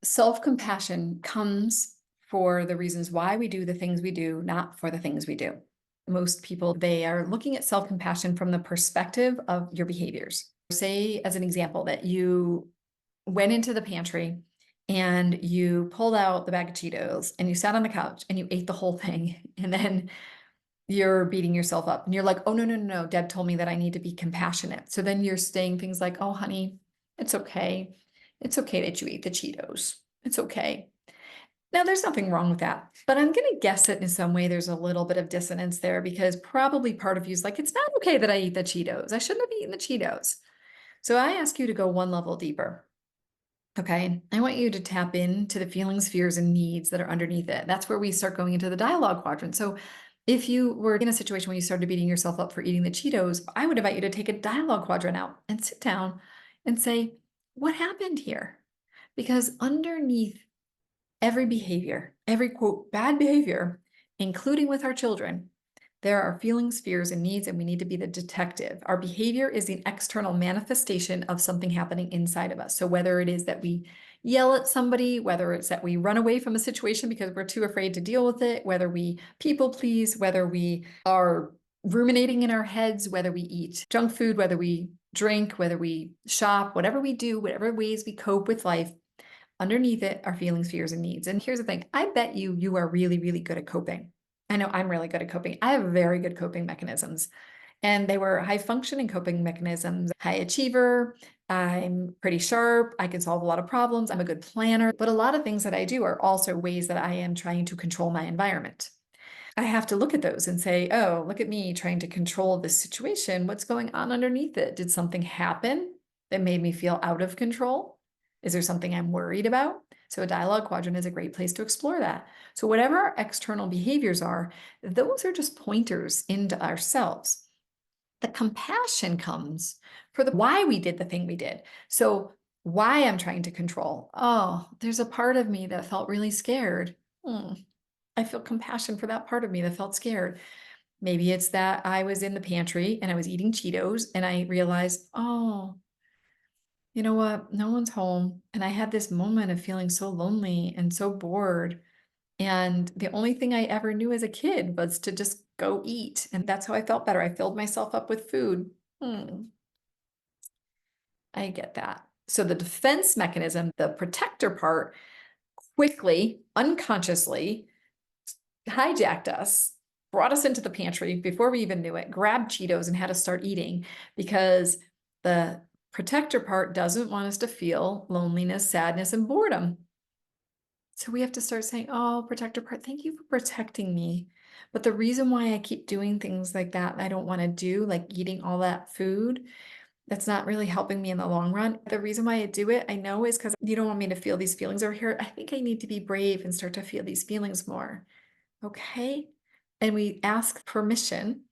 Self-compassion comes for the reasons why we do the things we do, not for the things we do. Most people, they are looking at self-compassion from the perspective of your behaviors. Say, as an example, that you went into the pantry and you pulled out the bag of Cheetos and you sat on the couch and you ate the whole thing. And then you're beating yourself up and you're like, oh, no, no, no, no. Deb told me that I need to be compassionate. So then you're saying things like, oh, honey, it's okay. It's okay that you ate the Cheetos. It's okay. Now, there's nothing wrong with that, but I'm going to guess that in some way there's a little bit of dissonance there because probably part of you is like, it's not okay that I eat the Cheetos. I shouldn't have eaten the Cheetos. So I ask you to go one level deeper. Okay. I want you to tap into the feelings, fears, and needs that are underneath it. That's where we start going into the dialogue quadrant. So if you were in a situation where you started beating yourself up for eating the Cheetos, I would invite you to take a dialogue quadrant out and sit down and say, what happened here? Because underneath every behavior, every quote, bad behavior, including with our children, there are feelings, fears, and needs, and we need to be the detective. Our behavior is the external manifestation of something happening inside of us. So whether it is that we yell at somebody, whether it's that we run away from a situation because we're too afraid to deal with it, whether we people please, whether we are ruminating in our heads, whether we eat junk food, whether we drink, whether we shop, whatever we do, whatever ways we cope with life, underneath it are feelings, fears, and needs. And here's the thing, I bet you are really, really good at coping. I know I'm really good at coping. I have very good coping mechanisms. And they were high functioning coping mechanisms, high achiever. I'm pretty sharp. I can solve a lot of problems. I'm a good planner. But a lot of things that I do are also ways that I am trying to control my environment. I have to look at those and say, oh, look at me trying to control this situation. What's going on underneath it? Did something happen that made me feel out of control? Is there something I'm worried about? So a dialogue quadrant is a great place to explore that. So whatever our external behaviors are, those are just pointers into ourselves. The compassion comes for the why we did the thing we did. So why I'm trying to control. Oh, there's a part of me that felt really scared. I feel compassion for that part of me that felt scared. Maybe it's that I was in the pantry and I was eating Cheetos and I realized, oh, you know what? No one's home. And I had this moment of feeling so lonely and so bored. And the only thing I ever knew as a kid was to just go eat. And that's how I felt better. I filled myself up with food. I get that. So the defense mechanism, the protector part, quickly, unconsciously hijacked us, brought us into the pantry before we even knew it, grabbed Cheetos and had us start eating because the protector part doesn't want us to feel loneliness, sadness, and boredom. So we have to start saying, oh, protector part, thank you for protecting me. But the reason why I keep doing things like that I don't want to do, like eating all that food, that's not really helping me in the long run. The reason why I do it, I know, is because you don't want me to feel these feelings over here. I think I need to be brave and start to feel these feelings more. Okay. And we ask permission.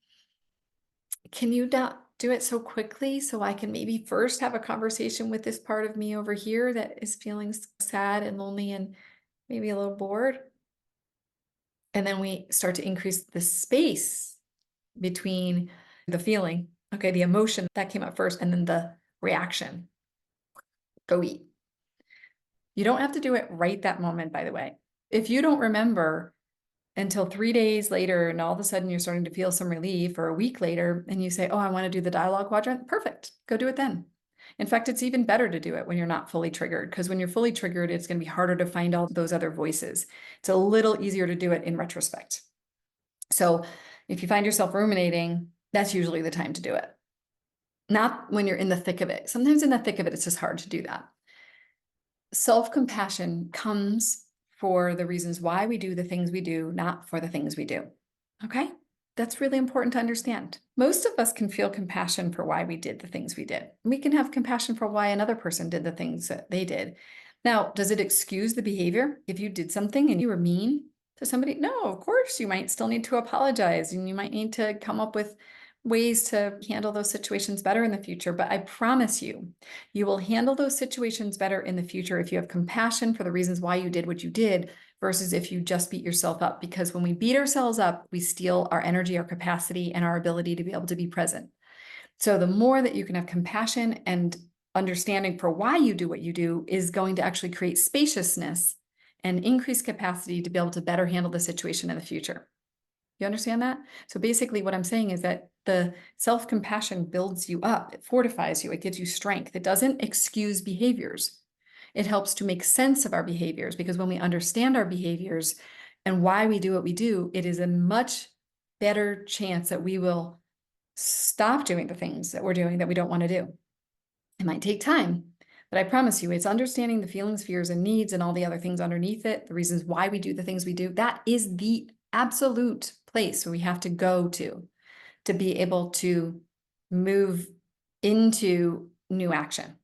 Can you not do it so quickly so I can maybe first have a conversation with this part of me over here that is feeling sad and lonely and maybe a little bored? And then we start to increase the space between the feeling, okay, the emotion that came up first, and then the reaction. Go eat. You don't have to do it right that moment, by the way. If you don't remember until 3 days later, and all of a sudden you're starting to feel some relief, or a week later, and you say, oh, I want to do the dialogue quadrant, perfect. Go do it then. In fact, it's even better to do it when you're not fully triggered, because when you're fully triggered, it's going to be harder to find all those other voices. It's a little easier to do it in retrospect. So if you find yourself ruminating, that's usually the time to do it. Not when you're in the thick of it. Sometimes in the thick of it, it's just hard to do that. Self-compassion comes for the reasons why we do the things we do, not for the things we do. Okay? That's really important to understand. Most of us can feel compassion for why we did the things we did. We can have compassion for why another person did the things that they did. Now, does it excuse the behavior? If you did something and you were mean to somebody, no, of course, you might still need to apologize and you might need to come up with ways to handle those situations better in the future. But I promise you, you will handle those situations better in the future if you have compassion for the reasons why you did what you did versus if you just beat yourself up. Because when we beat ourselves up, we steal our energy, our capacity, and our ability to be able to be present. So the more that you can have compassion and understanding for why you do what you do is going to actually create spaciousness and increase capacity to be able to better handle the situation in the future. You understand that? So basically what I'm saying is that the self-compassion builds you up, it fortifies you, it gives you strength. It doesn't excuse behaviors. It helps to make sense of our behaviors, because when we understand our behaviors and why we do what we do, it is a much better chance that we will stop doing the things that we're doing that we don't want to do. It might take time, but I promise you, it's understanding the feelings, fears, and needs and all the other things underneath it, the reasons why we do the things we do. That is the absolute place where we have to go to be able to move into new action.